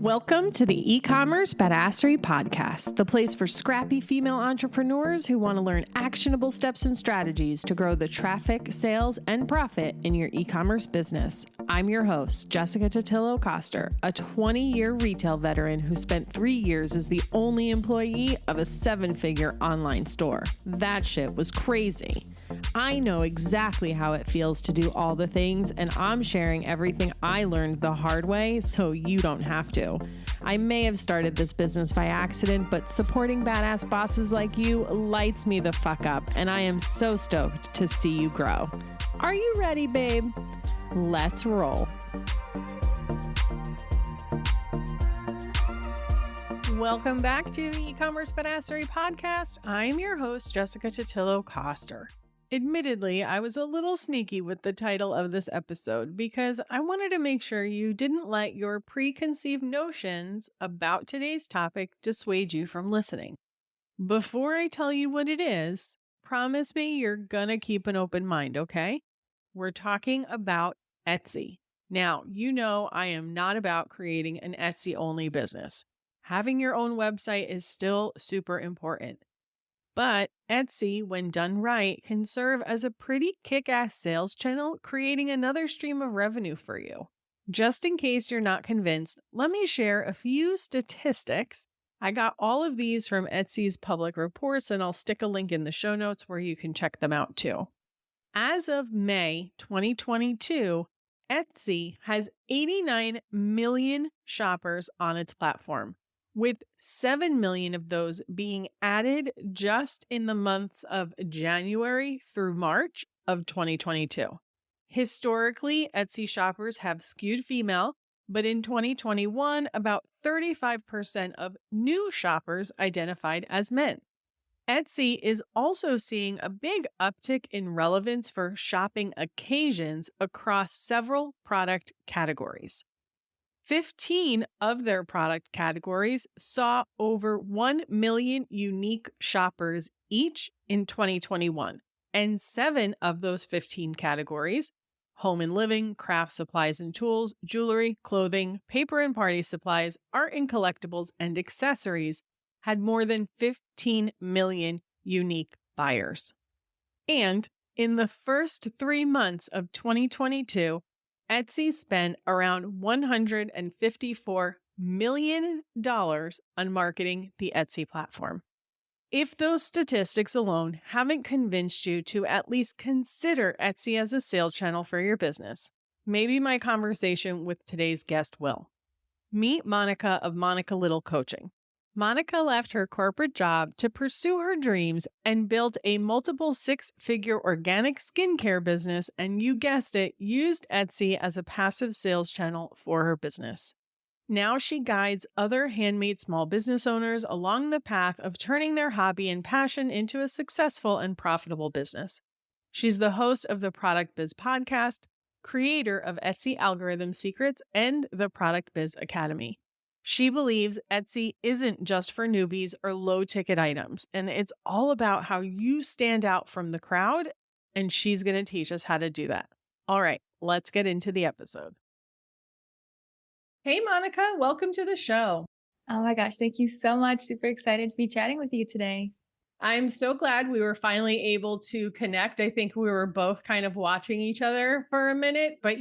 Welcome to the E-commerce Badassery Podcast, the place for scrappy female entrepreneurs who want to learn actionable steps and strategies to grow the traffic, sales, and profit in your e-commerce business. I'm your host, Jessica Totillo-Coster, a 20-year retail veteran who spent 3 years as the only employee of a 7-figure online store. That shit was crazy. I know exactly how it feels to do all the things, and I'm sharing everything I learned the hard way so you don't have to. I may have started this business by accident, but supporting badass bosses like you lights me the fuck up, and I am so stoked to see you grow. Are you ready, babe? Let's roll. Welcome back to the E-commerce Badassery Podcast. I'm your host, Jessica Totillo-Coster. Admittedly, I was a little sneaky with the title of this episode because I wanted to make sure you didn't let your preconceived notions about today's topic dissuade you from listening. Before I tell you what it is, promise me you're gonna keep an open mind, okay? We're talking about Etsy. Now, you know I am not about creating an Etsy-only business. Having your own website is still super important. But Etsy, when done right, can serve as a pretty kick-ass sales channel, creating another stream of revenue for you. Just in case you're not convinced, let me share a few statistics. I got all of these from Etsy's public reports, and I'll stick a link in the show notes where you can check them out too. As of May 2022, Etsy has 89 million shoppers on its platform, with 7 million of those being added just in the months of January through March of 2022. Historically, Etsy shoppers have skewed female, but in 2021, about 35% of new shoppers identified as men. Etsy is also seeing a big uptick in relevance for shopping occasions across several product categories. 15 of their product categories saw over 1 million unique shoppers each in 2021, and 7 of those 15 categories, home and living, craft supplies and tools, jewelry, clothing, paper and party supplies, art and collectibles, and accessories, had more than 15 million unique buyers. And in the first 3 months of 2022, Etsy spent around $154 million on marketing the Etsy platform. If those statistics alone haven't convinced you to at least consider Etsy as a sales channel for your business, maybe my conversation with today's guest will. Meet Monica of Monica Little Coaching. Monica left her corporate job to pursue her dreams and built a multiple 6-figure organic skincare business, and you guessed it, used Etsy as a passive sales channel for her business. Now she guides other handmade small business owners along the path of turning their hobby and passion into a successful and profitable business. She's the host of the Product Biz Podcast, creator of Etsy Algorithm Secrets, and the Product Biz Academy. She believes Etsy isn't just for newbies or low-ticket items, and it's all about how you stand out from the crowd, and she's going to teach us how to do that. All right, let's get into the episode. Hey, Monica, welcome to the show. Oh my gosh, thank you so much. Super excited to be chatting with you today. I'm so glad we were finally able to connect. I think we were both kind of watching each other for a minute, but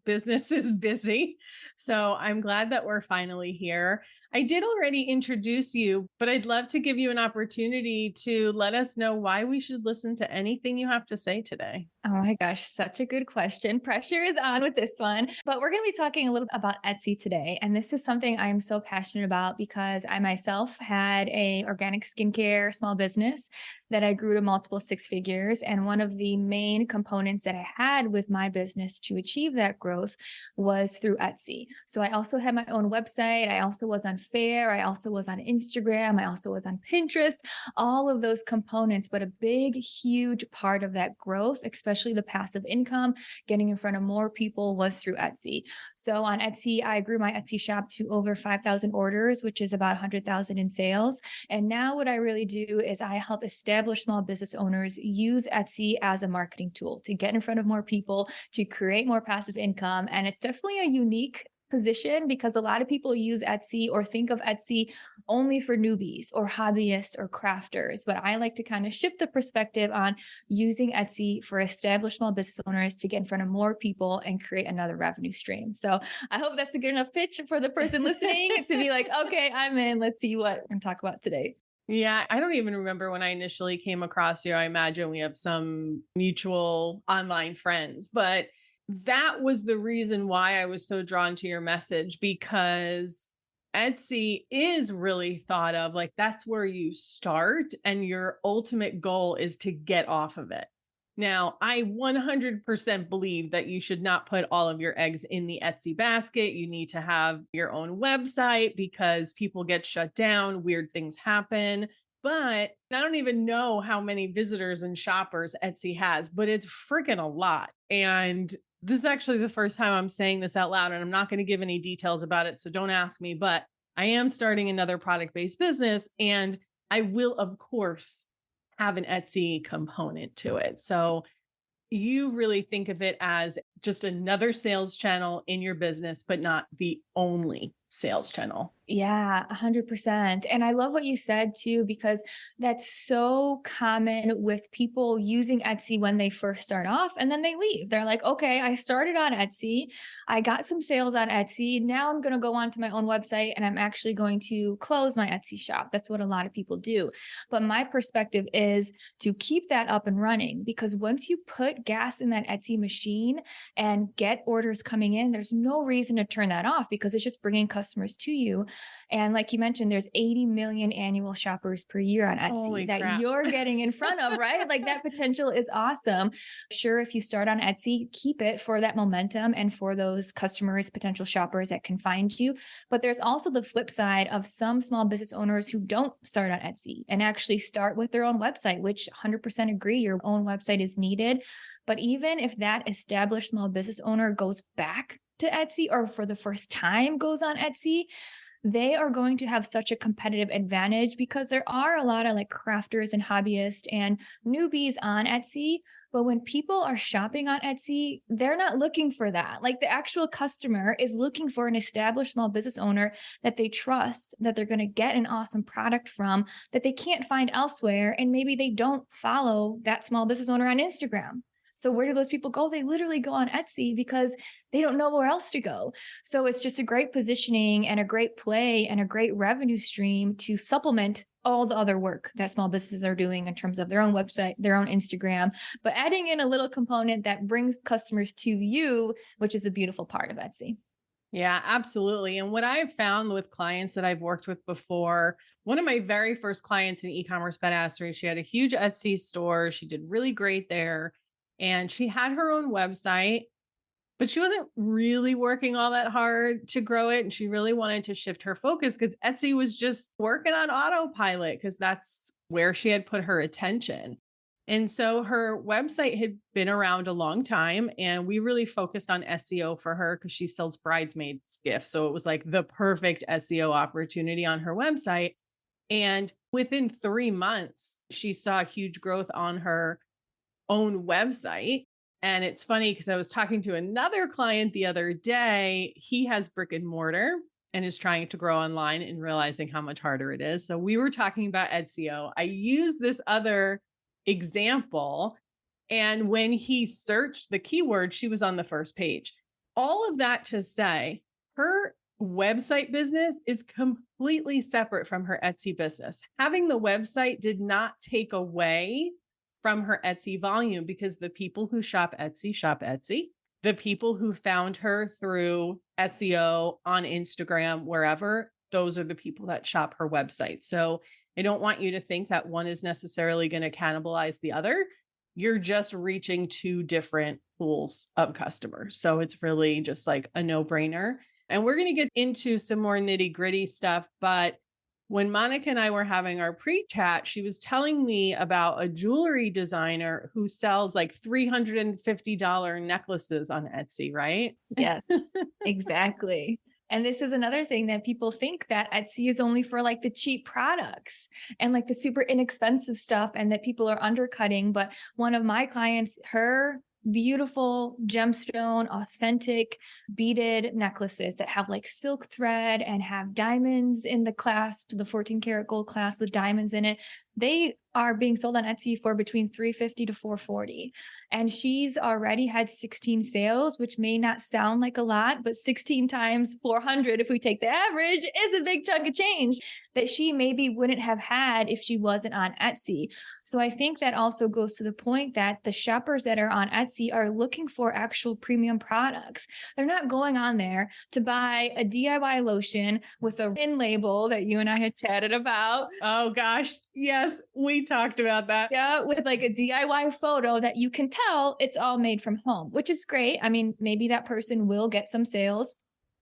business is busy. So I'm glad that we're finally here. I did already introduce you, but I'd love to give you an opportunity to let us know why we should listen to anything you have to say today. Oh my gosh, such a good question. Pressure is on with this one, but we're going to be talking a little bit about Etsy today. And this is something I'm so passionate about because I myself had a organic skincare small business that I grew to multiple 6 figures. And one of the main components that I had with my business to achieve that growth was through Etsy. So I also had my own website. I also was on Faire. I also was on Instagram. I also was on Pinterest, all of those components. But a big, huge part of that growth, especially the passive income, getting in front of more people, was through Etsy. So on Etsy, I grew my Etsy shop to over 5,000 orders, which is about 100,000 in sales. And now what I really do is I help establish small business owners use Etsy as a marketing tool to get in front of more people, to create more passive income. And it's definitely a unique position because a lot of people use Etsy or think of Etsy only for newbies or hobbyists or crafters. But I like to kind of shift the perspective on using Etsy for established small business owners to get in front of more people and create another revenue stream. So I hope that's a good enough pitch for the person listening to be like, okay, I'm in. Let's see what we're going to talk about today. Yeah, I don't even remember when I initially came across you. I imagine we have some mutual online friends, but that was the reason why I was so drawn to your message, because Etsy is really thought of like that's where you start and your ultimate goal is to get off of it. Now, I 100% believe that you should not put all of your eggs in the Etsy basket. You need to have your own website because people get shut down, weird things happen. But I don't even know how many visitors and shoppers Etsy has, but it's freaking a lot. And this is actually the first time I'm saying this out loud, and I'm not going to give any details about it, so don't ask me, but I am starting another product-based business, and I will, of course, have an Etsy component to it. So you really think of it as just another sales channel in your business, but not the only sales channel. Yeah, 100%. And I love what you said too, because that's so common with people using Etsy when they first start off and then they leave. They're like, okay, I started on Etsy. I got some sales on Etsy. Now I'm going to go onto my own website and I'm actually going to close my Etsy shop. That's what a lot of people do. But my perspective is to keep that up and running, because once you put gas in that Etsy machine and get orders coming in, there's no reason to turn that off because it's just bringing customers to you. And like you mentioned, there's 80 million annual shoppers per year on Etsy Holy that crap. you're getting in front of, right? Like that potential is awesome. Sure, if you start on Etsy, keep it for that momentum and for those customers, potential shoppers that can find you. But there's also the flip side of some small business owners who don't start on Etsy and actually start with their own website, which 100% agree, your own website is needed. But even if that established small business owner goes back to Etsy or for the first time goes on Etsy, they are going to have such a competitive advantage because there are a lot of like crafters and hobbyists and newbies on Etsy. But when people are shopping on Etsy, they're not looking for that. Like the actual customer is looking for an established small business owner that they trust, that they're going to get an awesome product from, that they can't find elsewhere. And maybe they don't follow that small business owner on Instagram. So where do those people go? They literally go on Etsy because they don't know where else to go. So it's just a great positioning and a great play and a great revenue stream to supplement all the other work that small businesses are doing in terms of their own website, their own Instagram, but adding in a little component that brings customers to you, which is a beautiful part of Etsy. Yeah, absolutely. And what I've found with clients that I've worked with before, one of my very first clients in e-commerce badassery, she had a huge Etsy store. She did really great there. And she had her own website, but she wasn't really working all that hard to grow it. And she really wanted to shift her focus because Etsy was just working on autopilot because that's where she had put her attention. And so her website had been around a long time, and we really focused on SEO for her because she sells bridesmaids gifts. So it was like the perfect SEO opportunity on her website. And within 3 months, she saw huge growth on her own website. And it's funny because I was talking to another client the other day. He has brick and mortar and is trying to grow online and realizing how much harder it is. So we were talking about SEO. I used this other example, and when he searched the keyword, she was on the first page. All of that to say, her website business is completely separate from her Etsy business. Having the website did not take away from her Etsy volume because the people who shop Etsy. The people who found her through SEO on Instagram, wherever, those are the people that shop her website. So I don't want you to think that one is necessarily going to cannibalize the other. You're just reaching two different pools of customers. So it's really just like a no-brainer. And we're going to get into some more nitty-gritty stuff, but when Monica and I were having our pre-chat, she was telling me about a jewelry designer who sells like $350 necklaces on Etsy, right? Yes, exactly. And this is another thing that people think that Etsy is only for like the cheap products and like the super inexpensive stuff and that people are undercutting. But one of my clients, her beautiful gemstone, authentic beaded necklaces that have like silk thread and have diamonds in the clasp, the 14 karat gold clasp with diamonds in it. They are being sold on Etsy for between $350 to $440. And she's already had 16 sales, which may not sound like a lot, but 16 times 400, if we take the average, is a big chunk of change that she maybe wouldn't have had if she wasn't on Etsy. So I think that also goes to the point that the shoppers that are on Etsy are looking for actual premium products. They're not going on there to buy a DIY lotion with a pin label that you and I had chatted about. Oh gosh. Yes, we talked about that. Yeah, with like a DIY photo that you can tell it's all made from home, which is great. I mean, maybe that person will get some sales,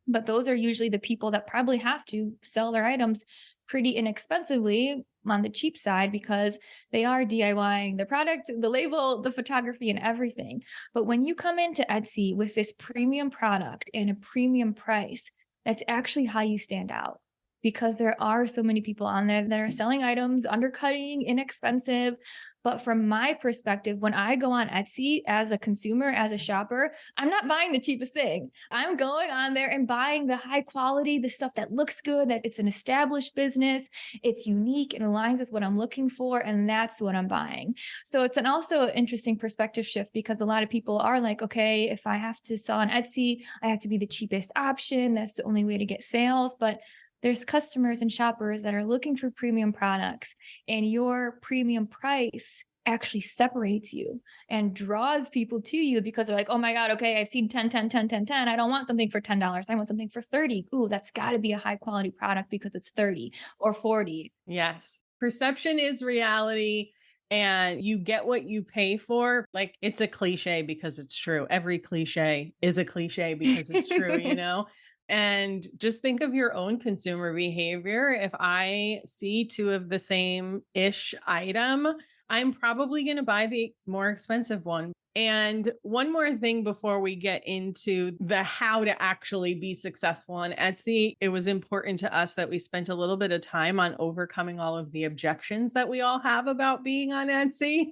but those are usually the people that probably have to sell their items pretty inexpensively on the cheap side because they are DIYing the product, the label, the photography, and everything. But when you come into Etsy with this premium product and a premium price, that's actually how you stand out. Because there are so many people on there that are selling items, undercutting, inexpensive. But from my perspective, when I go on Etsy as a consumer, as a shopper, I'm not buying the cheapest thing. I'm going on there and buying the high quality, the stuff that looks good, that it's an established business, it's unique and aligns with what I'm looking for, and that's what I'm buying. So it's also an interesting perspective shift because a lot of people are like, okay, if I have to sell on Etsy, I have to be the cheapest option. That's the only way to get sales. But there's customers and shoppers that are looking for premium products, and your premium price actually separates you and draws people to you because they're like, oh my God, okay, I've seen 10, 10, 10, 10, 10. I don't want something for $10. I want something for 30. Ooh, that's got to be a high quality product because it's 30 or 40. Yes. Perception is reality. And you get what you pay for. Like, it's a cliche because it's true. Every cliche is a cliche because it's true, you know? And just think of your own consumer behavior. If I see two of the same-ish item, I'm probably going to buy the more expensive one. And one more thing before we get into the how to actually be successful on Etsy, it was important to us that we spent a little bit of time on overcoming all of the objections that we all have about being on Etsy.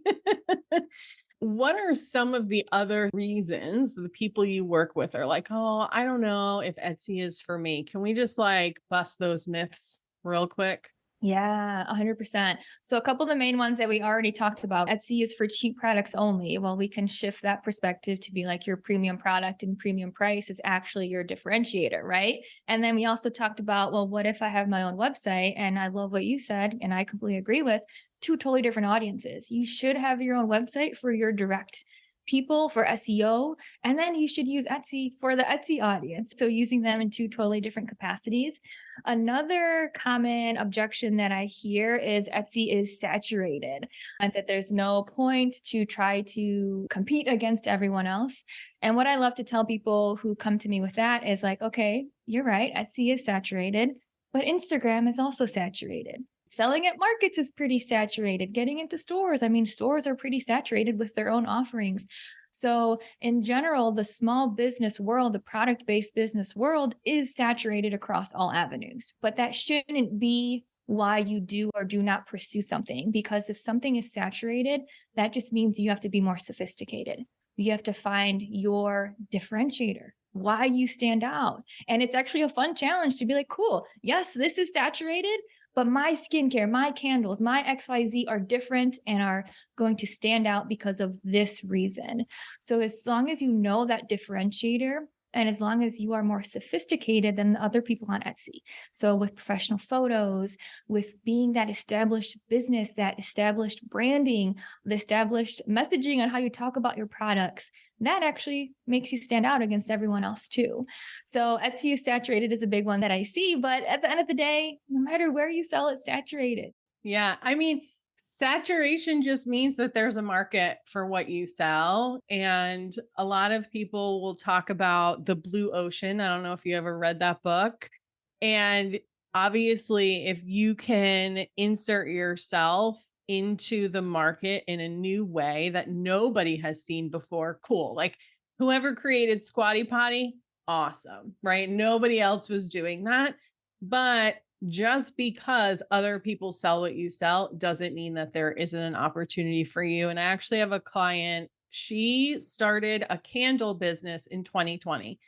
What are some of the other reasons the people you work with are like, oh, I don't know if Etsy is for me? Can we just like bust those myths real quick? Yeah, 100%. So a couple of the main ones that we already talked about, Etsy is for cheap products only. Well, we can shift that perspective to be like your premium product and premium price is actually your differentiator, right? And then we also talked about, well, what if I have my own website? And I love what you said, and I completely agree with, two totally different audiences. You should have your own website for your direct people for SEO, and then you should use Etsy for the Etsy audience. So using them in two totally different capacities. Another common objection that I hear is Etsy is saturated and that there's no point to try to compete against everyone else. And what I love to tell people who come to me with that is like, okay, you're right. Etsy is saturated, but Instagram is also saturated. Selling at markets is pretty saturated. Getting into stores, I mean, stores are pretty saturated with their own offerings. So in general, the small business world, the product-based business world is saturated across all avenues, but that shouldn't be why you do or do not pursue something. Because if something is saturated, that just means you have to be more sophisticated. You have to find your differentiator, why you stand out. And it's actually a fun challenge to be like, cool, yes, this is saturated, but my skincare, my candles, my XYZ are different and are going to stand out because of this reason. So as long as you know that differentiator, and as long as you are more sophisticated than the other people on Etsy. So with professional photos, with being that established business, that established branding, the established messaging on how you talk about your products, that actually makes you stand out against everyone else too. So Etsy is saturated is a big one that I see, but at the end of the day, no matter where you sell, it's saturated. Yeah. I mean, saturation just means that there's a market for what you sell. And a lot of people will talk about the blue ocean. I don't know if you ever read that book. And obviously, if you can insert yourself into the market in a new way that nobody has seen before, cool. Like whoever created Squatty Potty, awesome, right? Nobody else was doing that. But just because other people sell what you sell doesn't mean that there isn't an opportunity for you. And I actually have a client She started a candle business in 2020.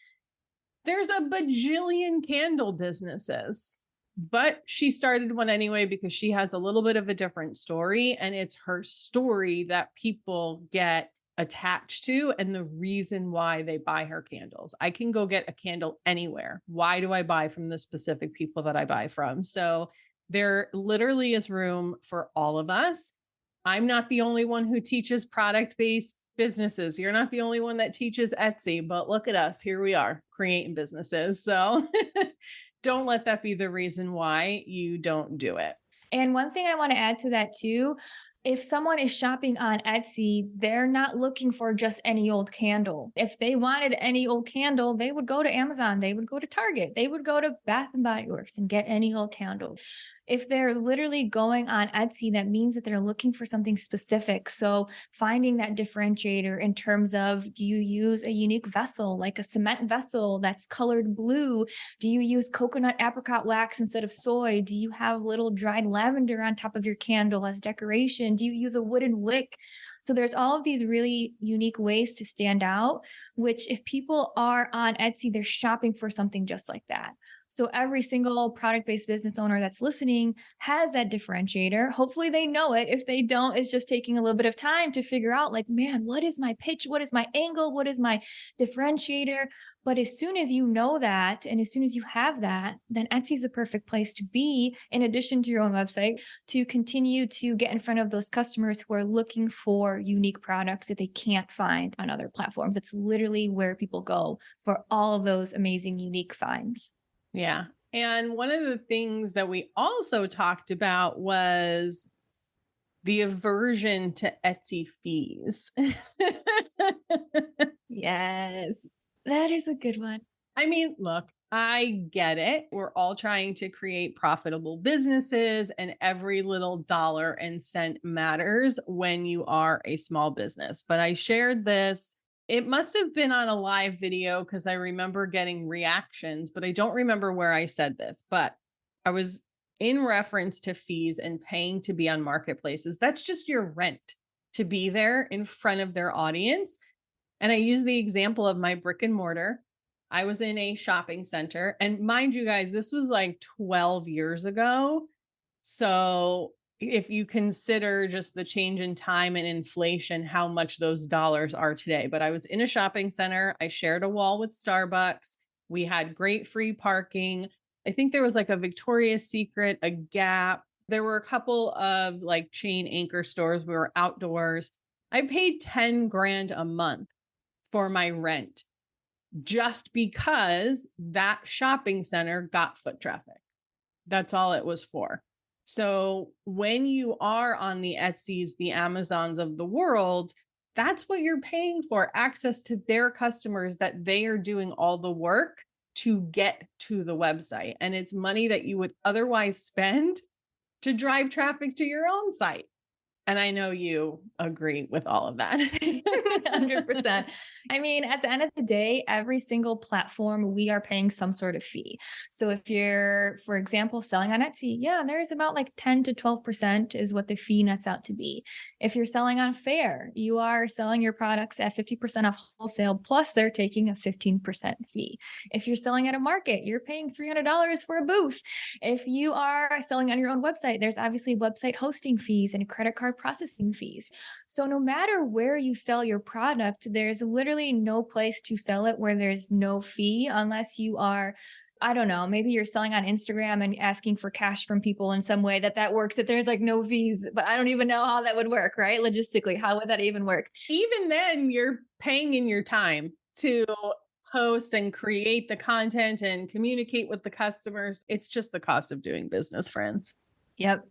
There's a bajillion candle businesses, but she started one anyway because she has a little bit of a different story, and it's her story that people get attached to and the reason why they buy her candles. I can go get a candle anywhere. Why do I buy from the specific people that I buy from? So there literally is room for all of us. I'm not the only one who teaches product-based businesses. You're not the only one that teaches Etsy, but look at us. Here we are creating businesses. So don't let that be the reason why you don't do it. And one thing I want to add to that too, if someone is shopping on Etsy, they're not looking for just any old candle. If they wanted any old candle, they would go to Amazon, they would go to Target, they would go to Bath and Body Works and get any old candle. If they're literally going on Etsy, that means that they're looking for something specific. So finding that differentiator in terms of, do you use a unique vessel, like a cement vessel that's colored blue? Do you use coconut apricot wax instead of soy? Do you have little dried lavender on top of your candle as decoration? Do you use a wooden wick? So there's all of these really unique ways to stand out, which if people are on Etsy, they're shopping for something just like that. So every single product-based business owner that's listening has that differentiator. Hopefully they know it. If they don't, it's just taking a little bit of time to figure out, like, man, what is my pitch? What is my angle? What is my differentiator? But as soon as you know that, and as soon as you have that, then Etsy is the perfect place to be, in addition to your own website, to continue to get in front of those customers who are looking for unique products that they can't find on other platforms. It's literally where people go for all of those amazing, unique finds. Yeah. And one of the things that we also talked about was the aversion to Etsy fees. Yes, that is a good one. I mean, look, I get it. We're all trying to create profitable businesses, and every little dollar and cent matters when you are a small business. But I shared this. It must have been on a live video because I remember getting reactions, but I don't remember where I said this. But I was in reference to fees and paying to be on marketplaces. That's just your rent to be there in front of their audience. And I use the example of my brick and mortar. I was in a shopping center, and mind you guys, this was like 12 years ago. So if you consider just the change in time and inflation, how much those dollars are today. But I was in a shopping center. I shared a wall with Starbucks. We had great free parking. I think there was like a Victoria's Secret, a Gap. There were a couple of like chain anchor stores. We were outdoors. I paid 10 grand a month for my rent just because that shopping center got foot traffic. That's all it was for. So when you are on the Etsy's, the Amazons of the world, that's what you're paying for, access to their customers that they are doing all the work to get to the website. And it's money that you would otherwise spend to drive traffic to your own site. And I know you agree with all of that. 100%. I mean, at the end of the day, every single platform, we are paying some sort of fee. So if you're, for example, selling on Etsy, yeah, there's about like 10 to 12% is what the fee nets out to be. If you're selling on Faire, you are selling your products at 50% off wholesale, plus they're taking a 15% fee. If you're selling at a market, you're paying $300 for a booth. If you are selling on your own website, there's obviously website hosting fees and credit card processing fees. So no matter where you sell your product, there's literally no place to sell it where there's no fee, unless you are, I don't know, maybe you're selling on Instagram and asking for cash from people in some way that works, that there's like no fees, but I don't even know how that would work, right? Logistically, how would that even work? Even then, you're paying in your time to post and create the content and communicate with the customers. It's just the cost of doing business, friends. Yep.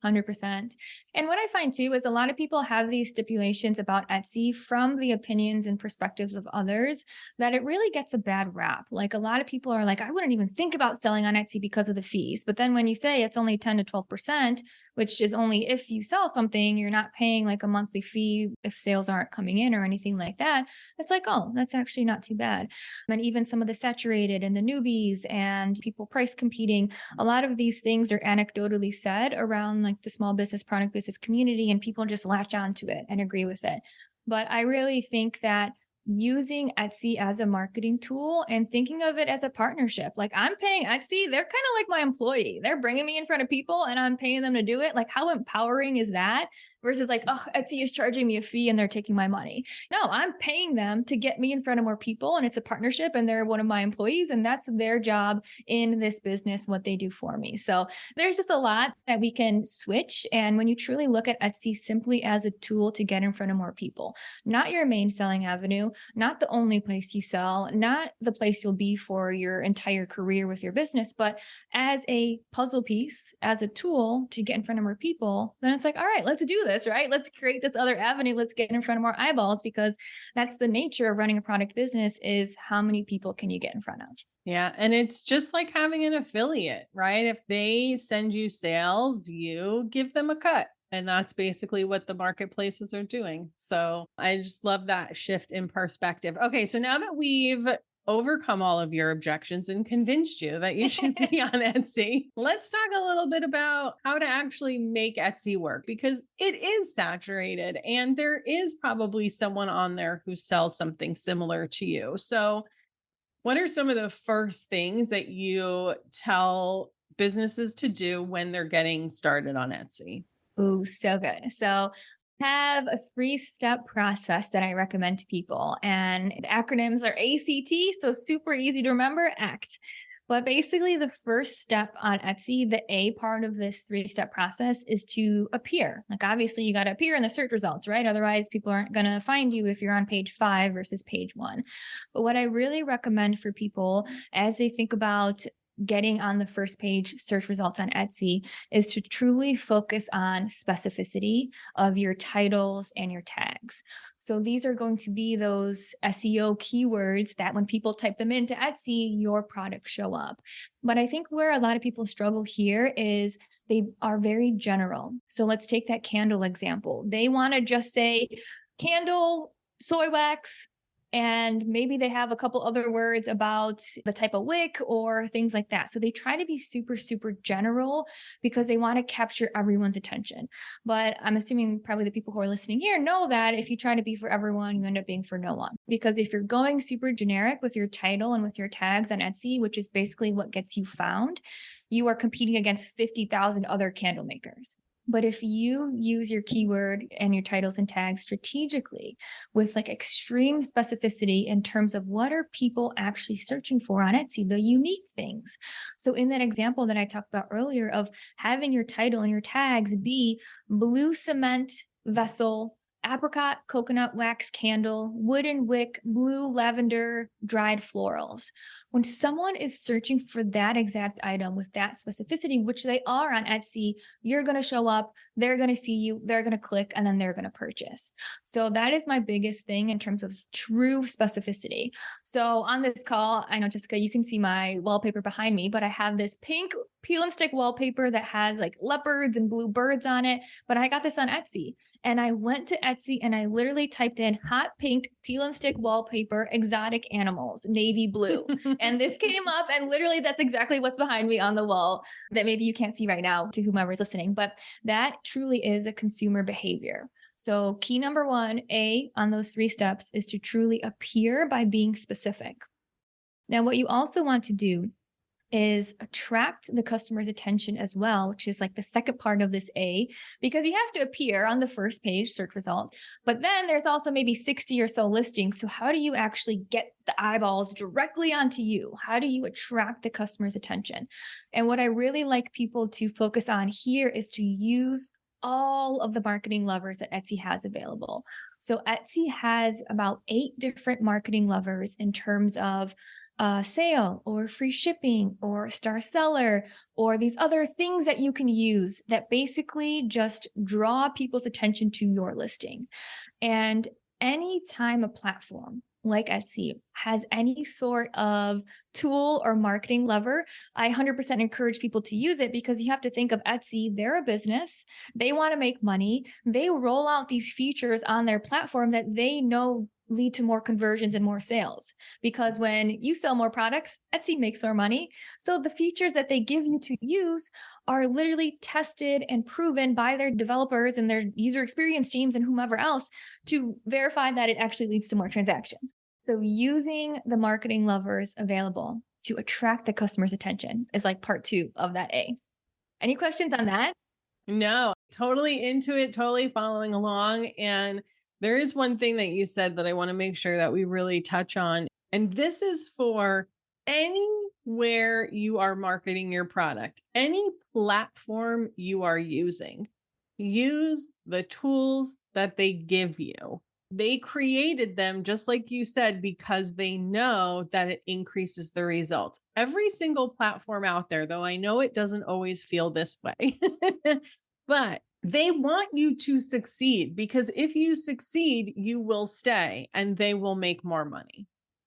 100%. And what I find too is a lot of people have these stipulations about Etsy from the opinions and perspectives of others, that it really gets a bad rap. Like a lot of people are like, I wouldn't even think about selling on Etsy because of the fees. But then when you say it's only 10 to 12%, which is only if you sell something, you're not paying like a monthly fee if sales aren't coming in or anything like that. It's like, oh, that's actually not too bad. And even some of the saturated and the newbies and people price competing, a lot of these things are anecdotally said around like the small business, product business community, and people just latch onto it and agree with it. But I really think that using Etsy as a marketing tool and thinking of it as a partnership. Like I'm paying Etsy, they're kind of like my employee. They're bringing me in front of people and I'm paying them to do it. Like how empowering is that? Versus like, oh, Etsy is charging me a fee and they're taking my money. No, I'm paying them to get me in front of more people and it's a partnership and they're one of my employees and that's their job in this business, what they do for me. So there's just a lot that we can switch. And when you truly look at Etsy simply as a tool to get in front of more people, not your main selling avenue, not the only place you sell, not the place you'll be for your entire career with your business, but as a puzzle piece, as a tool to get in front of more people, then it's like, all right, let's do this, right? Let's create this other avenue. Let's get in front of more eyeballs because that's the nature of running a product business is how many people can you get in front of? Yeah. And it's just like having an affiliate, right? If they send you sales, you give them a cut. And that's basically what the marketplaces are doing. So I just love that shift in perspective. Okay. So now that we've overcome all of your objections and convinced you that you should be on Etsy, let's talk a little bit about how to actually make Etsy work because it is saturated and there is probably someone on there who sells something similar to you. So what are some of the first things that you tell businesses to do when they're getting started on Etsy? Ooh, so good. So have a 3-step process that I recommend to people. And the acronyms are ACT, so super easy to remember, ACT. But basically the first step on Etsy, the A part of this 3-step process is to appear. Like obviously you got to appear in the search results, right? Otherwise people aren't going to find you if you're on page 5 versus page 1. But what I really recommend for people as they think about getting on the first page search results on Etsy is to truly focus on specificity of your titles and your tags. So these are going to be those SEO keywords that when people type them into Etsy, your products show up. But I think where a lot of people struggle here is they are very general. So let's take that candle example. They want to just say candle, soy wax, and maybe they have a couple other words about the type of wick or things like that. So they try to be super, super general because they want to capture everyone's attention. But I'm assuming probably the people who are listening here know that if you try to be for everyone, you end up being for no one. Because if you're going super generic with your title and with your tags on Etsy, which is basically what gets you found, you are competing against 50,000 other candle makers. But if you use your keyword and your titles and tags strategically with like extreme specificity in terms of what are people actually searching for on Etsy, the unique things. So in that example that I talked about earlier of having your title and your tags be blue cement vessel, apricot coconut wax candle, wooden wick, blue lavender, dried florals. When someone is searching for that exact item with that specificity, which they are on Etsy, you're going to show up, they're going to see you, they're going to click, and then they're going to purchase. So that is my biggest thing in terms of true specificity. So on this call, I know, Jessica, you can see my wallpaper behind me, but I have this pink peel and stick wallpaper that has like leopards and blue birds on it, but I got this on Etsy. And I went to Etsy and I literally typed in hot pink peel and stick wallpaper, exotic animals, navy blue. And this came up and literally that's exactly what's behind me on the wall that maybe you can't see right now to whomever's listening, but that truly is a consumer behavior. So key number 1, A, on those 3 steps is to truly appear by being specific. Now, what you also want to do is attract the customer's attention as well, which is like the second part of this A, because you have to appear on the first page search result, but then there's also maybe 60 or so listings. So how do you actually get the eyeballs directly onto you? How do you attract the customer's attention? And what I really like people to focus on here is to use all of the marketing levers that Etsy has available. So Etsy has about 8 different marketing levers in terms of sale or free shipping or star seller or these other things that you can use that basically just draw people's attention to your listing. And anytime a platform like Etsy has any sort of tool or marketing lever, I 100% encourage people to use it because you have to think of Etsy, they're a business, they want to make money, they roll out these features on their platform that they know lead to more conversions and more sales. Because when you sell more products, Etsy makes more money. So the features that they give you to use are literally tested and proven by their developers and their user experience teams and whomever else to verify that it actually leads to more transactions. So using the marketing levers available to attract the customer's attention is like part 2 of that A. Any questions on that? No, totally into it, totally following along. And there is one thing that you said that I want to make sure that we really touch on. And this is for anywhere you are marketing your product, any platform you are using. Use the tools that they give you. They created them, just like you said, because they know that it increases the results. Every single platform out there, though I know it doesn't always feel this way, but they want you to succeed, because if you succeed, you will stay and they will make more money.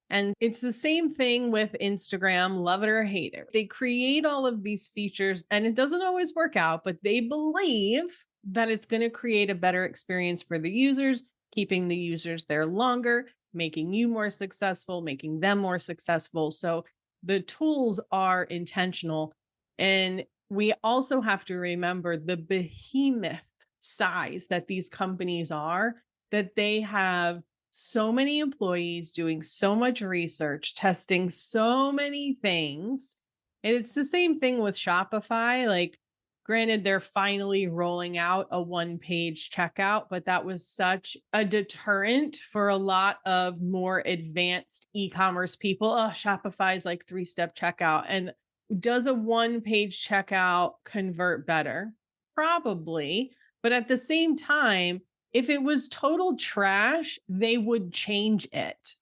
And it's the same thing with Instagram, love it or hate it. They create all of these features and it doesn't always work out, but they believe that it's going to create a better experience for the users, keeping the users there longer, making you more successful, making them more successful. So the tools are intentional. And we also have to remember the behemoth size that these companies are, that they have so many employees doing so much research, testing so many things. And it's the same thing with Shopify. Like, granted, they're finally rolling out a one-page checkout, but that was such a deterrent for a lot of more advanced e-commerce people. Oh, Shopify is like 3-step checkout. And does a one-page checkout convert better? Probably. But at the same time, if it was total trash, they would change it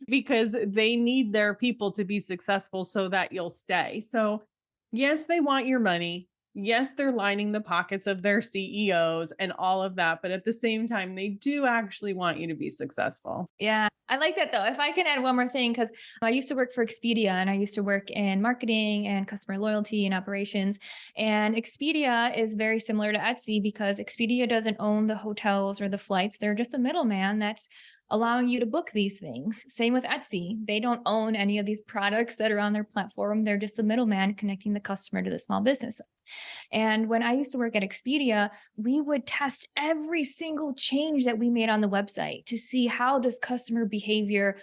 because they need their people to be successful so that you'll stay. So yes, they want your money. Yes, they're lining the pockets of their CEOs and all of that. But at the same time, they do actually want you to be successful. Yeah, I like that though. If I can add one more thing, because I used to work for Expedia and I used to work in marketing and customer loyalty and operations. And Expedia is very similar to Etsy because Expedia doesn't own the hotels or the flights. They're just a middleman that's allowing you to book these things. Same with Etsy. They don't own any of these products that are on their platform. They're just a middleman connecting the customer to the small business. And when I used to work at Expedia, we would test every single change that we made on the website to see how does customer behavior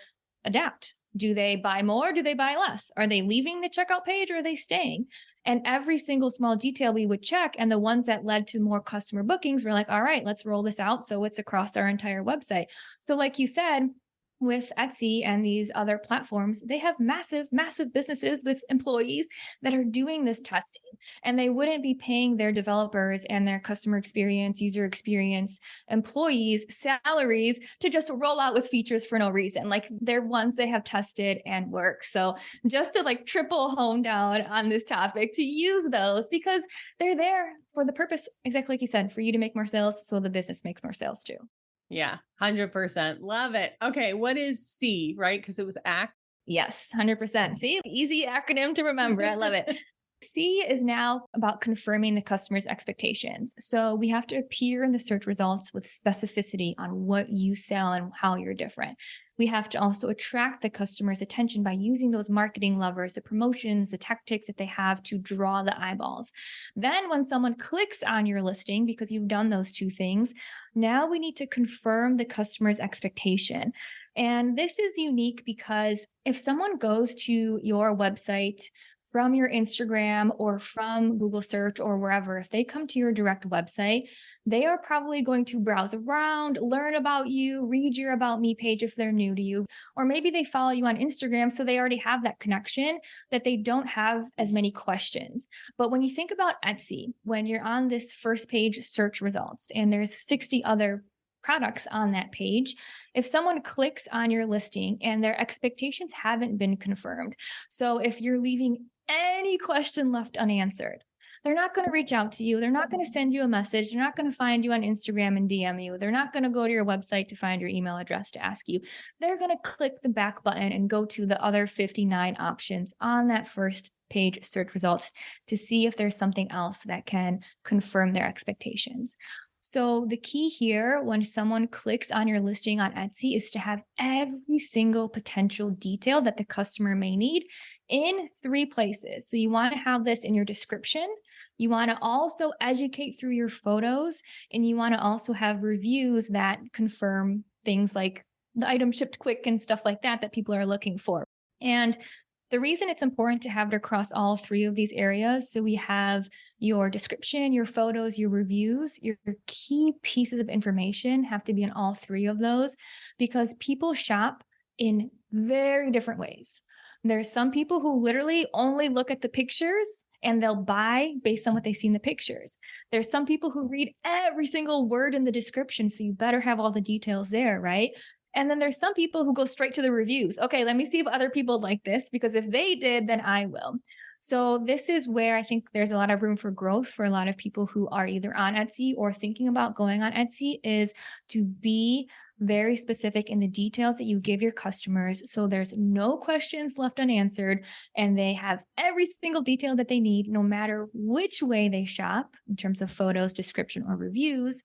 adapt. Do they buy more? Do they buy less? Are they leaving the checkout page or are they staying? And every single small detail we would check. And the ones that led to more customer bookings, we're like, all right, let's roll this out so it's across our entire website. So like you said, with Etsy and these other platforms, they have massive, massive businesses with employees that are doing this testing. And they wouldn't be paying their developers and their customer experience, user experience employees salaries to just roll out with features for no reason. Like, they're ones they have tested and work. So just to like triple hone down on this topic, to use those because they're there for the purpose, exactly like you said, for you to make more sales so the business makes more sales too. Yeah, 100%. Love it. Okay, what is C, right? Because it was ACT. Yes, 100%. See, easy acronym to remember. I love it. C is now about confirming the customer's expectations. So we have to appear in the search results with specificity on what you sell and how you're different. We have to also attract the customer's attention by using those marketing levers, the promotions, the tactics that they have to draw the eyeballs. Then when someone clicks on your listing, because you've done those two things, now we need to confirm the customer's expectation. And this is unique because if someone goes to your website from your Instagram or from Google search or wherever, if they come to your direct website, they are probably going to browse around, learn about you, read your About Me page if they're new to you, or maybe they follow you on Instagram, so they already have that connection that they don't have as many questions. But when you think about Etsy, when you're on this first page search results and there's 60 other products on that page, if someone clicks on your listing and their expectations haven't been confirmed, so if you're leaving any question left unanswered, they're not going to reach out to you. They're not going to send you a message. They're not going to find you on Instagram and DM you. They're not going to go to your website to find your email address to ask you. They're going to click the back button and go to the other 59 options on that first page search results to see if there's something else that can confirm their expectations. So the key here when someone clicks on your listing on Etsy is to have every single potential detail that the customer may need in 3 places. So you want to have this in your description. You want to also educate through your photos, and you want to also have reviews that confirm things like the item shipped quick and stuff like that people are looking for. And the reason it's important to have it across all 3 of these areas, so we have your description, your photos, your reviews, your key pieces of information have to be in all 3 of those, because people shop in very different ways. There's some people who literally only look at the pictures and they'll buy based on what they see in the pictures. There's some people who read every single word in the description, so you better have all the details there, right? And then there's some people who go straight to the reviews. Okay, let me see if other people like this, because if they did, then I will. So this is where I think there's a lot of room for growth for a lot of people who are either on Etsy or thinking about going on Etsy, is to be very specific in the details that you give your customers, so there's no questions left unanswered and they have every single detail that they need, no matter which way they shop in terms of photos, description, or reviews.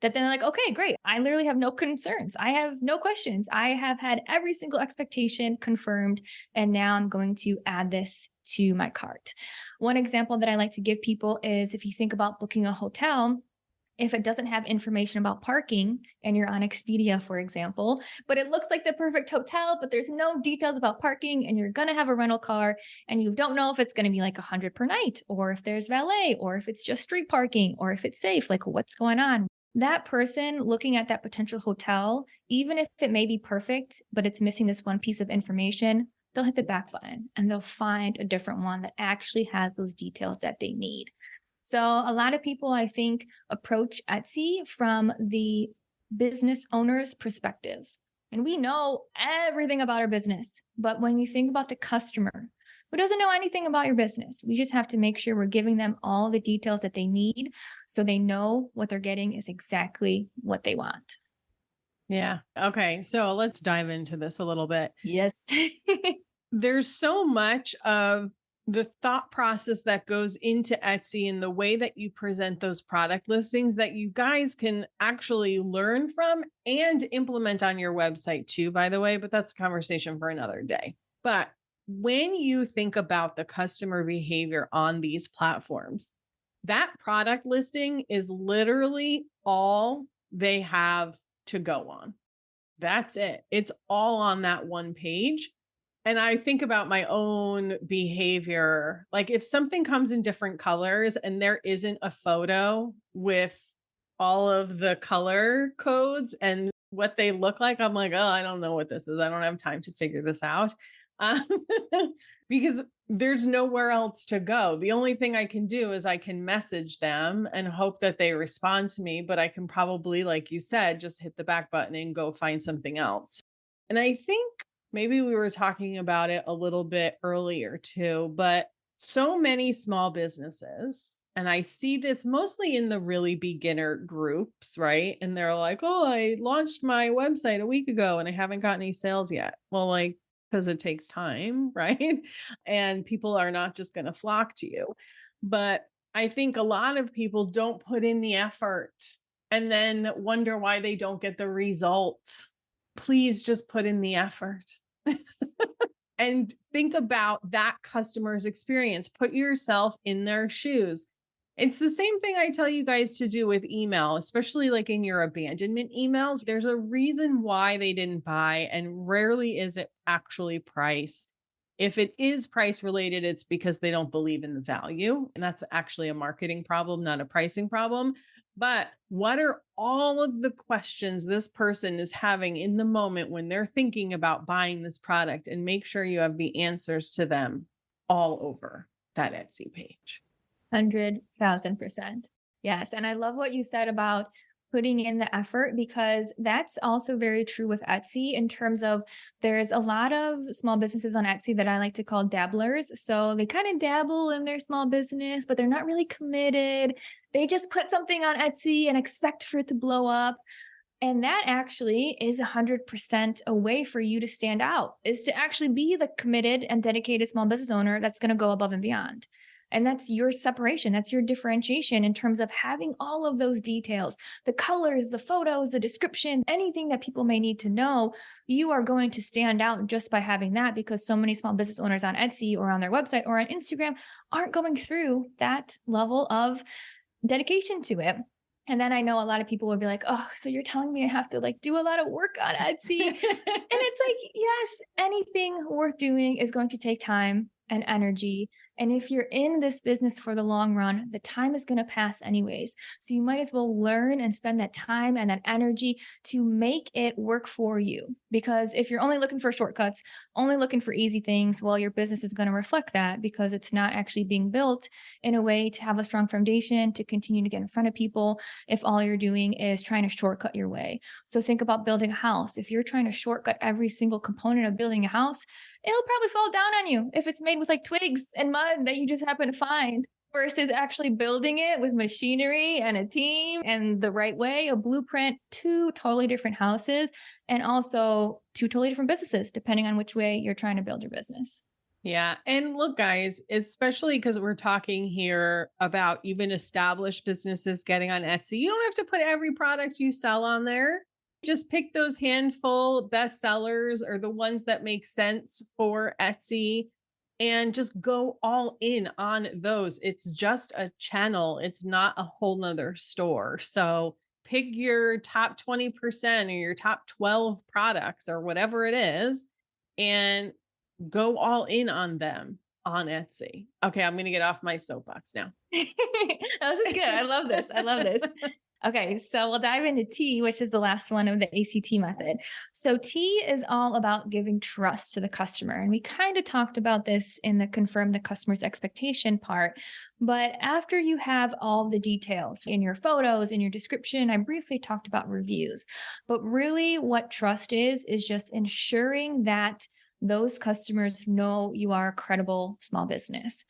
That then they're like, okay, great. I literally have no concerns. I have no questions. I have had every single expectation confirmed. And now I'm going to add this to my cart. One example that I like to give people is if you think about booking a hotel, if it doesn't have information about parking and you're on Expedia, for example, but it looks like the perfect hotel, but there's no details about parking and you're going to have a rental car and you don't know if it's going to be like 100 per night, or if there's valet, or if it's just street parking, or if it's safe, like what's going on. That person looking at that potential hotel, even if it may be perfect, but it's missing this one piece of information, they'll hit the back button and they'll find a different one that actually has those details that they need. So a lot of people, I think, approach Etsy from the business owner's perspective. And we know everything about our business. But when you think about the customer who doesn't know anything about your business, we just have to make sure we're giving them all the details that they need so they know what they're getting is exactly what they want. Yeah. Okay. So let's dive into this a little bit. Yes. There's so much of the thought process that goes into Etsy and the way that you present those product listings that you guys can actually learn from and implement on your website too, by the way, but that's a conversation for another day. But when you think about the customer behavior on these platforms, that product listing is literally all they have to go on. That's it. It's all on that one page. And I think about my own behavior. Like if something comes in different colors and there isn't a photo with all of the color codes and what they look like, I'm like, oh, I don't know what this is. I don't have time to figure this out. Because there's nowhere else to go. The only thing I can do is I can message them and hope that they respond to me, but I can probably, like you said, just hit the back button and go find something else. And I think maybe we were talking about it a little bit earlier too, but so many small businesses, and I see this mostly in the really beginner groups, right? And they're like, oh, I launched my website a week ago and I haven't got any sales yet. Well, like, because it takes time, right? And people are not just going to flock to you. But I think a lot of people don't put in the effort and then wonder why they don't get the results. Please just put in the effort. And think about that customer's experience. Put yourself in their shoes. It's the same thing I tell you guys to do with email, especially like in your abandonment emails. There's a reason why they didn't buy, and rarely is it actually price. If it is price related, it's because they don't believe in the value. And that's actually a marketing problem, not a pricing problem. But what are all of the questions this person is having in the moment when they're thinking about buying this product? And make sure you have the answers to them all over that Etsy page. 100,000%. Yes. And I love what you said about putting in the effort, because that's also very true with Etsy in terms of there's a lot of small businesses on Etsy that I like to call dabblers. So they kind of dabble in their small business, but they're not really committed. They just put something on Etsy and expect for it to blow up. And that actually is 100% a way for you to stand out, is to actually be the committed and dedicated small business owner that's going to go above and beyond. And that's your separation. That's your differentiation in terms of having all of those details, the colors, the photos, the description, anything that people may need to know. You are going to stand out just by having that, because so many small business owners on Etsy or on their website or on Instagram aren't going through that level of dedication to it. And then I know a lot of people will be like, oh, so you're telling me I have to like do a lot of work on Etsy? And it's like, yes, anything worth doing is going to take time and energy. And if you're in this business for the long run, the time is going to pass anyways. So you might as well learn and spend that time and that energy to make it work for you. Because if you're only looking for shortcuts, only looking for easy things, well, your business is going to reflect that, because it's not actually being built in a way to have a strong foundation to continue to get in front of people if all you're doing is trying to shortcut your way. So think about building a house. If you're trying to shortcut every single component of building a house, it'll probably fall down on you if it's made with like twigs and mud that you just happen to find, versus actually building it with machinery and a team and the right way, a blueprint. Two totally different houses, and also two totally different businesses, depending on which way you're trying to build your business. Yeah. And look, guys, especially because we're talking here about even established businesses getting on Etsy, you don't have to put every product you sell on there. Just pick those handful best sellers or the ones that make sense for Etsy and just go all in on those. It's just a channel. It's not a whole nother store. So pick your top 20% or your top 12 products or whatever it is, and go all in on them on Etsy. Okay, I'm going to get off my soapbox now. This is good. I love this. I love this. Okay, so we'll dive into T, which is the last one of the ACT method. So T is all about giving trust to the customer. And we kind of talked about this in the confirm the customer's expectation part. But after you have all the details in your photos, in your description, I briefly talked about reviews. But really what trust is just ensuring that those customers know you are a credible small business.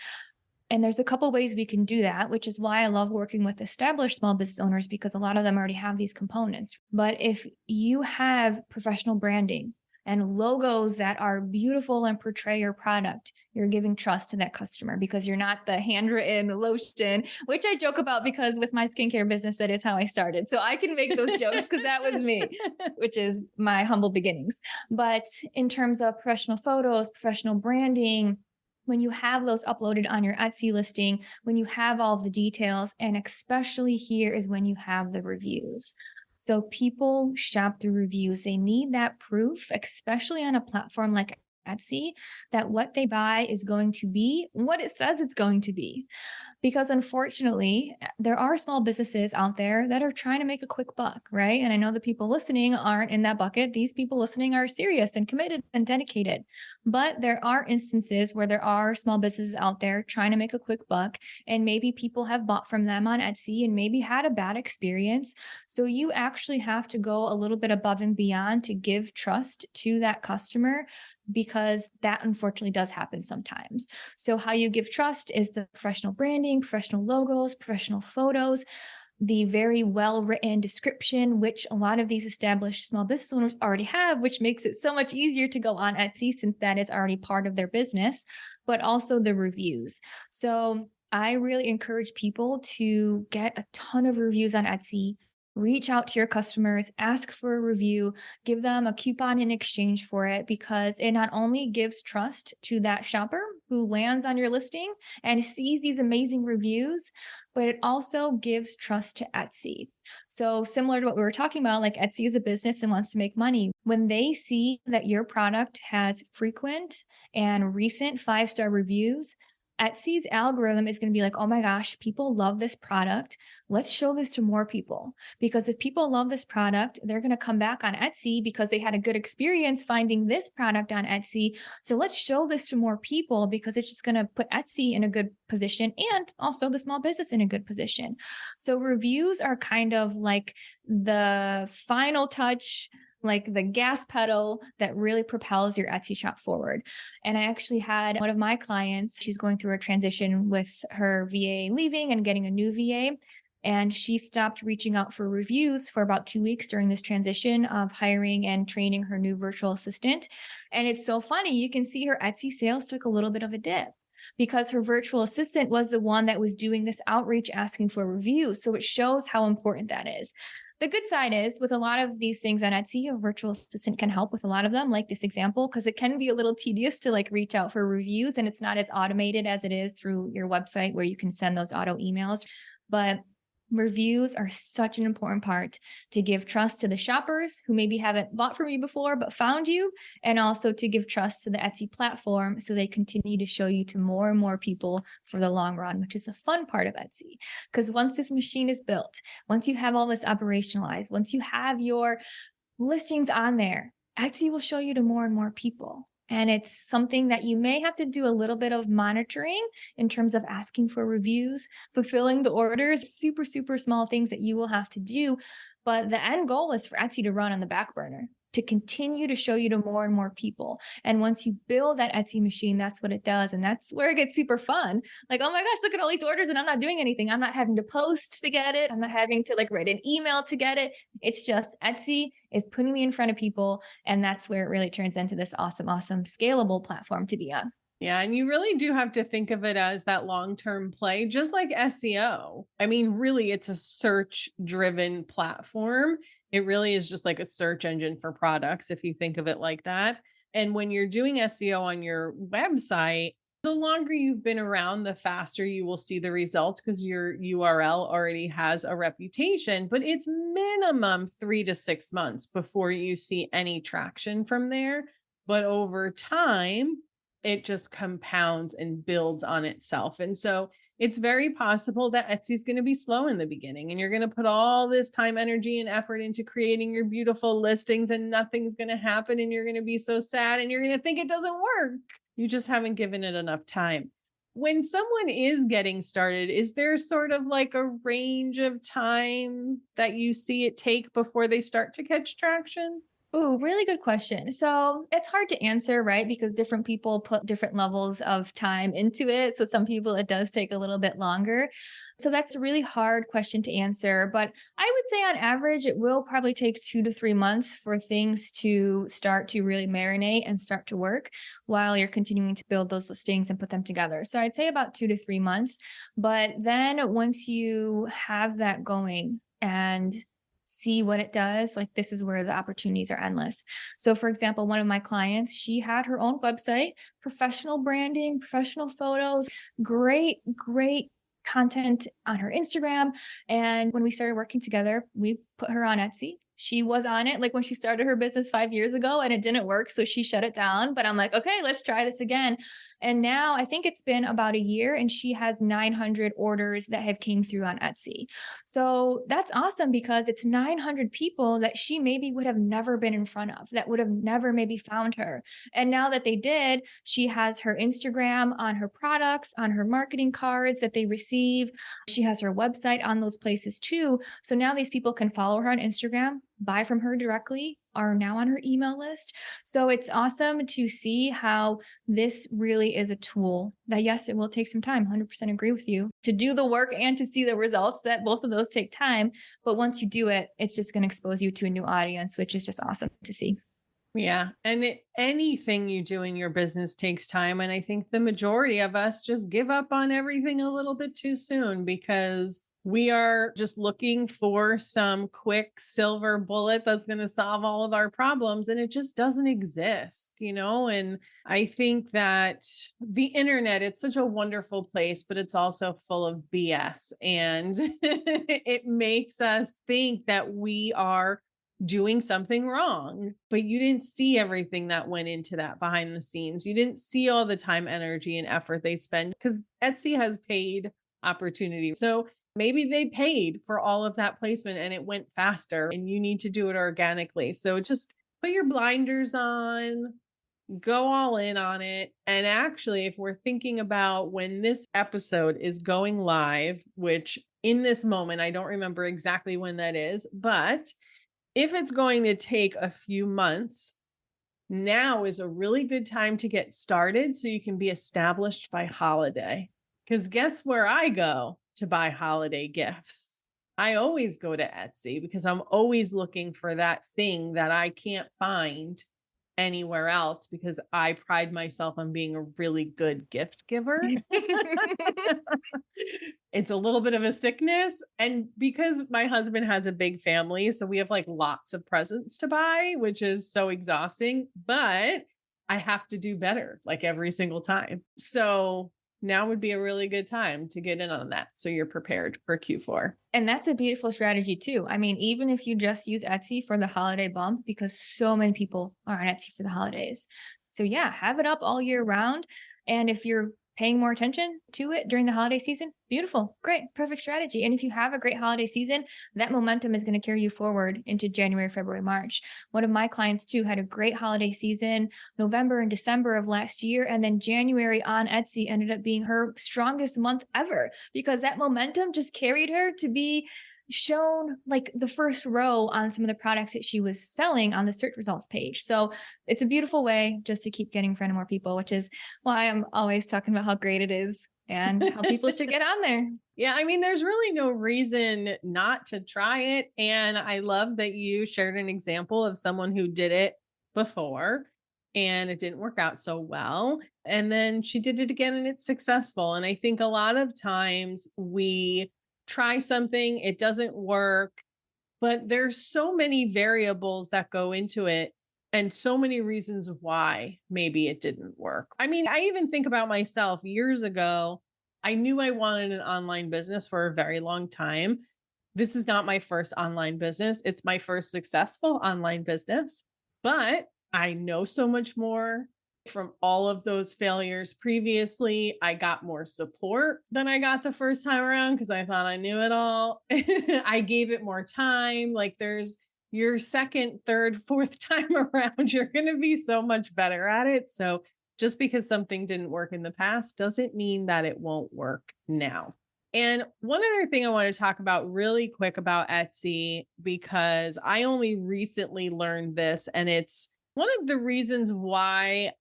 And there's a couple ways we can do that, which is why I love working with established small business owners, because a lot of them already have these components. But if you have professional branding and logos that are beautiful and portray your product, you're giving trust to that customer, because you're not the handwritten lotion, which I joke about because with my skincare business, that is how I started. So I can make those jokes because that was me, which is my humble beginnings. But in terms of professional photos, professional branding, when you have those uploaded on your Etsy listing, when you have all of the details, and especially here is when you have the reviews. So people shop through reviews. They need that proof, especially on a platform like Etsy, that what they buy is going to be what it says it's going to be. Because unfortunately, there are small businesses out there that are trying to make a quick buck, right? And I know the people listening aren't in that bucket. These people listening are serious and committed and dedicated. But there are instances where there are small businesses out there trying to make a quick buck, and maybe people have bought from them on Etsy and maybe had a bad experience. So you actually have to go a little bit above and beyond to give trust to that customer, because that unfortunately does happen sometimes. So how you give trust is the professional branding, professional logos, professional photos, the very well-written description, which a lot of these established small business owners already have, which makes it so much easier to go on Etsy since that is already part of their business, but also the reviews. So I really encourage people to get a ton of reviews on Etsy. Reach out to your customers, ask for a review, give them a coupon in exchange for it, because it not only gives trust to that shopper who lands on your listing and sees these amazing reviews, but it also gives trust to Etsy. So similar to what we were talking about, like Etsy is a business and wants to make money. When they see that your product has frequent and recent 5-star reviews, Etsy's algorithm is going to be like, oh my gosh, people love this product. Let's show this to more people. Because if people love this product, they're going to come back on Etsy because they had a good experience finding this product on Etsy. So let's show this to more people, because it's just going to put Etsy in a good position and also the small business in a good position. So reviews are kind of like the final touch, like the gas pedal that really propels your Etsy shop forward. And I actually had one of my clients, she's going through a transition with her VA leaving and getting a new VA. And she stopped reaching out for reviews for about 2 weeks during this transition of hiring and training her new virtual assistant. And it's so funny. You can see her Etsy sales took a little bit of a dip. because her virtual assistant was the one that was doing this outreach asking for reviews. So it shows how important that is. The good side is with a lot of these things on Etsy, a virtual assistant can help with a lot of them, like this example, because it can be a little tedious to like reach out for reviews, and it's not as automated as it is through your website where you can send those auto emails. But reviews are such an important part to give trust to the shoppers who maybe haven't bought from you before but found you, and also to give trust to the Etsy platform so they continue to show you to more and more people for the long run, which is a fun part of Etsy. Because once this machine is built, once you have all this operationalized, once you have your listings on there, Etsy will show you to more and more people. And it's something that you may have to do a little bit of monitoring in terms of asking for reviews, fulfilling the orders, super, super small things that you will have to do. But the end goal is for Etsy to run on the back burner, to continue to show you to more and more people. And once you build that Etsy machine, that's what it does. And that's where it gets super fun. Like, oh my gosh, look at all these orders and I'm not doing anything. I'm not having to post to get it. I'm not having to like write an email to get it. It's just Etsy is putting me in front of people. And that's where it really turns into this awesome, awesome scalable platform to be on. Yeah. And you really do have to think of it as that long-term play, just like SEO. I mean, really, it's a search-driven platform. It really is just like a search engine for products, if you think of it like that. And when you're doing SEO on your website, the longer you've been around, the faster you will see the results because your URL already has a reputation, but it's minimum 3 to 6 months before you see any traction from there. But over time, it just compounds and builds on itself. And so it's very possible that Etsy's going to be slow in the beginning and you're going to put all this time, energy, and effort into creating your beautiful listings and nothing's going to happen. And you're going to be so sad and you're going to think it doesn't work. You just haven't given it enough time. When someone is getting started, is there sort of like a range of time that you see it take before they start to catch traction? Oh, really good question. So it's hard to answer, right? Because different people put different levels of time into it. So some people, it does take a little bit longer. So that's a really hard question to answer. But I would say on average, it will probably take 2 to 3 months for things to start to really marinate and start to work while you're continuing to build those listings and put them together. So I'd say about 2 to 3 months. But then once you have that going and see what it does, like this is where the opportunities are endless. So for example, one of my clients, she had her own website, professional branding, professional photos, great content on her Instagram. And when we started working together, we put her on Etsy. She was on it like when she started her business 5 years ago and it didn't work. So she shut it down. But I'm like, okay, let's try this again. And now I think it's been about a year and she has 900 orders that have came through on Etsy. So that's awesome because it's 900 people that she maybe would have never been in front of, that would have never maybe found her. And now that they did, she has her Instagram on her products, on her marketing cards that they receive. She has her website on those places too. So now these people can follow her on Instagram, buy from her directly, are now on her email list. So it's awesome to see how this really is a tool that, yes, it will take some time. 100% agree with you to do the work and to see the results, that both of those take time. But once you do it, it's just going to expose you to a new audience, which is just awesome to see. Yeah. And anything you do in your business takes time. And I think the majority of us just give up on everything a little bit too soon because we are just looking for some quick silver bullet that's going to solve all of our problems. And it just doesn't exist, And I think that the internet, it's such a wonderful place, but it's also full of BS. And it makes us think that we are doing something wrong, but you didn't see everything that went into that behind the scenes. You didn't see all the time, energy, and effort they spend because Etsy has paid opportunity. So maybe they paid for all of that placement and it went faster and you need to do it organically. So just put your blinders on, go all in on it. And actually, if we're thinking about when this episode is going live, which in this moment, I don't remember exactly when that is, but if it's going to take a few months, now is a really good time to get started so you can be established by holiday. Because guess where I go to buy holiday gifts? I always go to Etsy because I'm always looking for that thing that I can't find anywhere else because I pride myself on being a really good gift giver. It's a little bit of a sickness. And because my husband has a big family, so we have like lots of presents to buy, which is so exhausting, but I have to do better like every single time. So now would be a really good time to get in on that. So you're prepared for Q4. And that's a beautiful strategy too. I mean, even if you just use Etsy for the holiday bump, because so many people are on Etsy for the holidays. So yeah, have it up all year round. And if you're paying more attention to it during the holiday season, beautiful, great, perfect strategy. And if you have a great holiday season, that momentum is going to carry you forward into January, February, March. One of my clients too had a great holiday season, November and December of last year. And then January on Etsy ended up being her strongest month ever because that momentum just carried her to be shown like the first row on some of the products that she was selling on the search results page. So it's a beautiful way just to keep getting in front of more people, which is why I'm always talking about how great it is and how people should get on there. Yeah, I mean, there's really no reason not to try it. And I love that you shared an example of someone who did it before and it didn't work out so well. And then she did it again and it's successful. And I think a lot of times we try something, it doesn't work, but there's so many variables that go into it and so many reasons why maybe it didn't work. I mean, I even think about myself years ago. I knew I wanted an online business for a very long time. This is not my first online business. It's my first successful online business, but I know so much more from all of those failures previously. I got more support than I got the first time around because I thought I knew it all. I gave it more time. Like there's your second, third, fourth time around, you're going to be so much better at it. So just because something didn't work in the past doesn't mean that it won't work now. And one other thing I want to talk about really quick about Etsy, because I only recently learned this, and it's one of the reasons why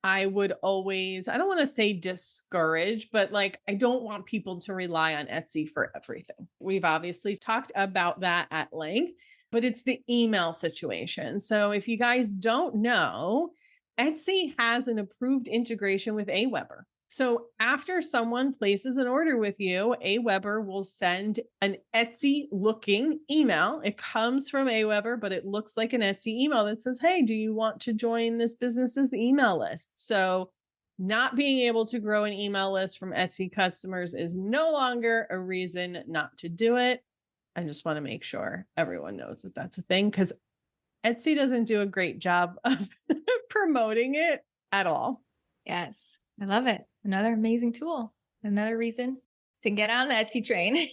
I would always, I don't want to say discourage, but like, I don't want people to rely on Etsy for everything. We've obviously talked about that at length, but it's the email situation. So if you guys don't know, Etsy has an approved integration with Aweber. So after someone places an order with you, Aweber will send an Etsy looking email. It comes from Aweber, but it looks like an Etsy email that says, hey, do you want to join this business's email list? So not being able to grow an email list from Etsy customers is no longer a reason not to do it. I just want to make sure everyone knows that that's a thing because Etsy doesn't do a great job of promoting it at all. Yes, I love it. Another amazing tool. Another reason to get on the Etsy train.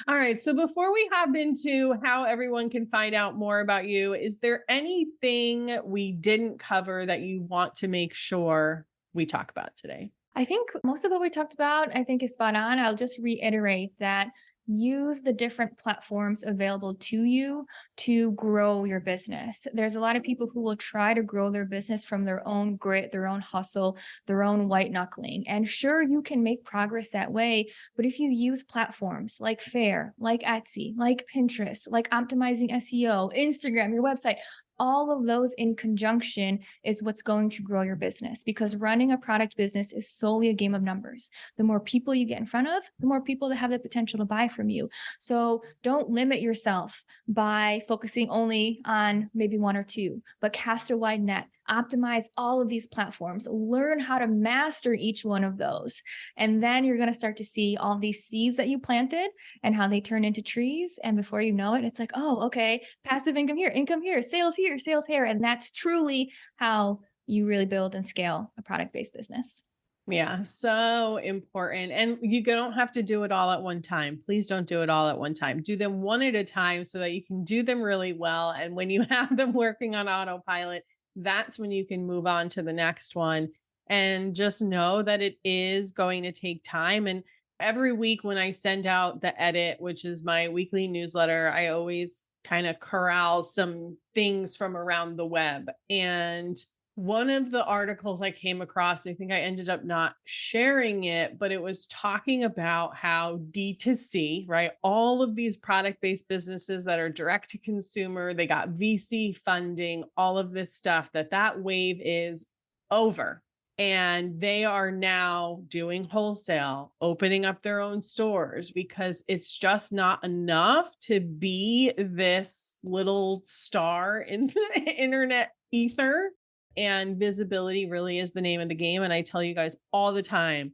All right. So before we hop into how everyone can find out more about you, is there anything we didn't cover that you want to make sure we talk about today? I think most of what we talked about, I think is spot on. I'll just reiterate that use the different platforms available to you to grow your business. There's a lot of people who will try to grow their business from their own grit, their own hustle, their own white knuckling. And sure, you can make progress that way. But if you use platforms like Faire, like Etsy, like Pinterest, like optimizing SEO, Instagram, your website, all of those in conjunction is what's going to grow your business because running a product business is solely a game of numbers. The more people you get in front of, the more people that have the potential to buy from you. So don't limit yourself by focusing only on maybe one or two, but cast a wide net. Optimize all of these platforms, learn how to master each one of those. And then you're going to start to see all these seeds that you planted and how they turn into trees. And before you know it, it's like, oh, okay, passive income here, sales here. And that's truly how you really build and scale a product-based business. Yeah, so important. And you don't have to do it all at one time. Please don't do it all at one time. Do them one at a time so that you can do them really well. And when you have them working on autopilot, that's when you can move on to the next one. And just know that it is going to take time. And every week when I send out the edit, which is my weekly newsletter, I always kind of corral some things from around the web. And One of the articles I came across, I think I ended up not sharing it, but it was talking about how D2C, right? All of these product-based businesses that are direct to consumer, they got VC funding, all of this stuff, that wave is over. And they are now doing wholesale, opening up their own stores because it's just not enough to be this little star in the internet ether. And visibility really is the name of the game. And I tell you guys all the time,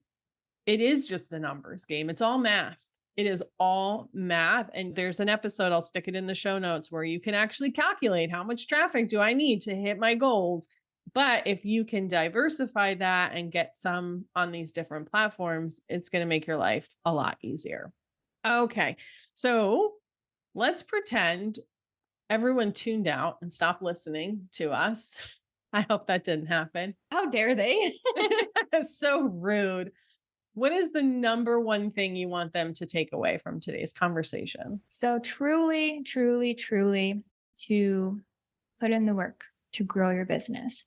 it is just a numbers game. It's all math. It is all math. And there's an episode, I'll stick it in the show notes, where you can actually calculate how much traffic do I need to hit my goals. But if you can diversify that and get some on these different platforms, it's going to make your life a lot easier. Okay. So let's pretend everyone tuned out and stopped listening to us. I hope that didn't happen. How dare they? So rude. What is the number one thing you want them to take away from today's conversation? So truly, truly, truly to put in the work to grow your business.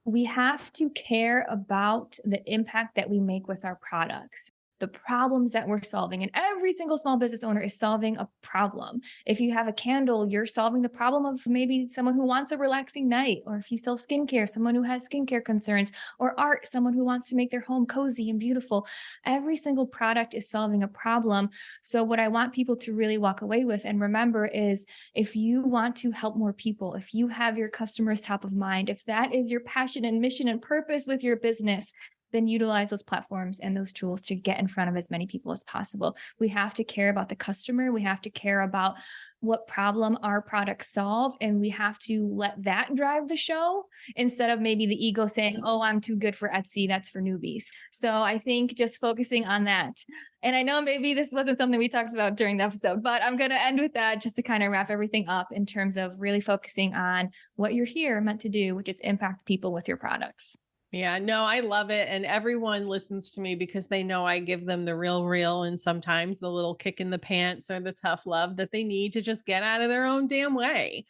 We have to care about the impact that we make with our products, the problems that we're solving. And every single small business owner is solving a problem. If you have a candle, you're solving the problem of maybe someone who wants a relaxing night, or if you sell skincare, someone who has skincare concerns, or art, someone who wants to make their home cozy and beautiful. Every single product is solving a problem. So what I want people to really walk away with and remember is, if you want to help more people, if you have your customers top of mind, if that is your passion and mission and purpose with your business, then utilize those platforms and those tools to get in front of as many people as possible. We have to care about the customer. We have to care about what problem our products solve. And we have to let that drive the show instead of maybe the ego saying, oh, I'm too good for Etsy. That's for newbies. So I think just focusing on that. And I know maybe this wasn't something we talked about during the episode, but I'm going to end with that just to kind of wrap everything up in terms of really focusing on what you're here meant to do, which is impact people with your products. Yeah, no, I love it. And everyone listens to me because they know I give them the real, and sometimes the little kick in the pants or the tough love that they need to just get out of their own damn way.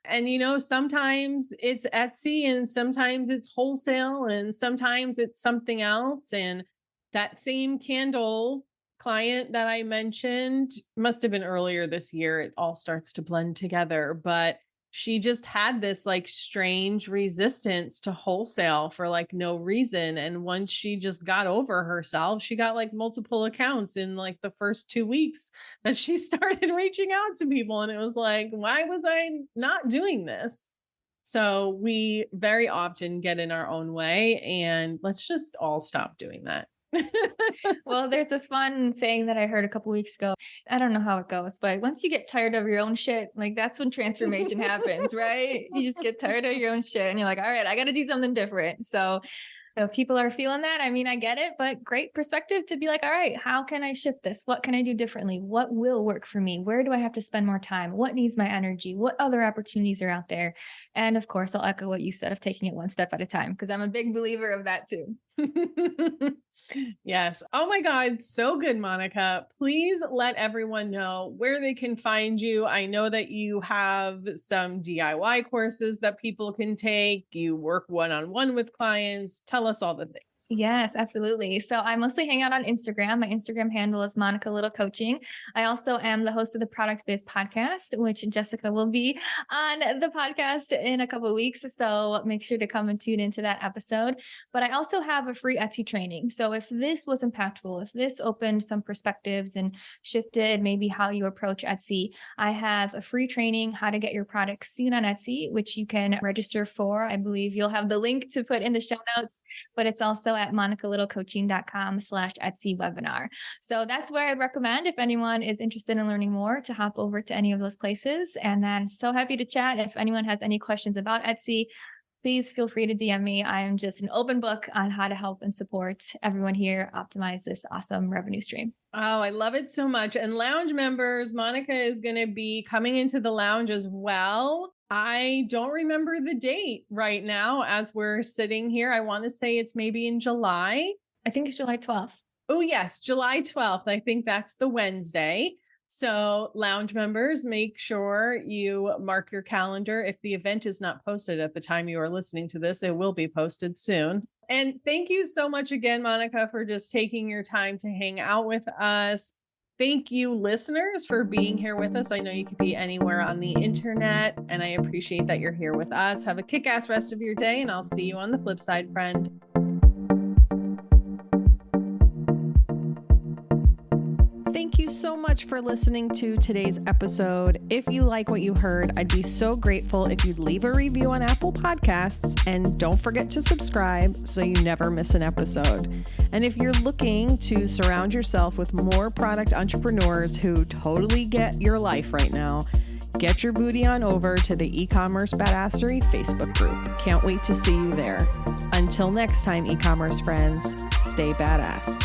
And, sometimes it's Etsy and sometimes it's wholesale and sometimes it's something else. And that same candle client that I mentioned must have been earlier this year. It all starts to blend together, but she just had this like strange resistance to wholesale for like no reason. And once she just got over herself, she got like multiple accounts in like the first 2 weeks that she started reaching out to people. And it was like, why was I not doing this? So we very often get in our own way, and let's just all stop doing that. Well, there's this fun saying that I heard a couple weeks ago. I don't know how it goes, but once you get tired of your own shit, like that's when transformation happens, right? You just get tired of your own shit and you're like, all right, I got to do something different. So if people are feeling that, I mean, I get it, but great perspective to be like, all right, how can I shift this? What can I do differently? What will work for me? Where do I have to spend more time? What needs my energy? What other opportunities are out there? And of course, I'll echo what you said of taking it one step at a time, because I'm a big believer of that too. Yes. Oh my God. So good, Monica. Please let everyone know where they can find you. I know that you have some DIY courses that people can take. You work one-on-one with clients. Tell us all the things. Yes, absolutely. So I mostly hang out on Instagram. My Instagram handle is Monica Little Coaching. I also am the host of the Product Biz Podcast, which Jessica will be on the podcast in a couple of weeks. So make sure to come and tune into that episode. But I also have a free Etsy training. So if this was impactful, if this opened some perspectives and shifted maybe how you approach Etsy, I have a free training, how to get your products seen on Etsy, which you can register for. I believe you'll have the link to put in the show notes, but it's also at monicalittlecoaching.com/Etsy webinar. So that's where I'd recommend, if anyone is interested in learning more, to hop over to any of those places. And then so happy to chat. If anyone has any questions about Etsy, please feel free to DM me. I am just an open book on how to help and support everyone here optimize this awesome revenue stream. Oh, I love it so much. And lounge members, Monica is going to be coming into the lounge as well. I don't remember the date right now as we're sitting here. I want to say it's maybe in July. I think it's July 12th. Oh, yes, July 12th. I think that's the Wednesday. So lounge members, make sure you mark your calendar. If the event is not posted at the time you are listening to this, it will be posted soon. And thank you so much again, Monica, for just taking your time to hang out with us. Thank you, listeners, for being here with us. I know you could be anywhere on the internet, and I appreciate that you're here with us. Have a kick-ass rest of your day, and I'll see you on the flip side, friend. Thank you so much for listening to today's episode. If you like what you heard, I'd be so grateful if you'd leave a review on Apple Podcasts, and don't forget to subscribe so you never miss an episode. And if you're looking to surround yourself with more product entrepreneurs who totally get your life right now, get your booty on over to the E-commerce Badassery Facebook group. Can't wait to see you there. Until next time, e-commerce friends, stay badass.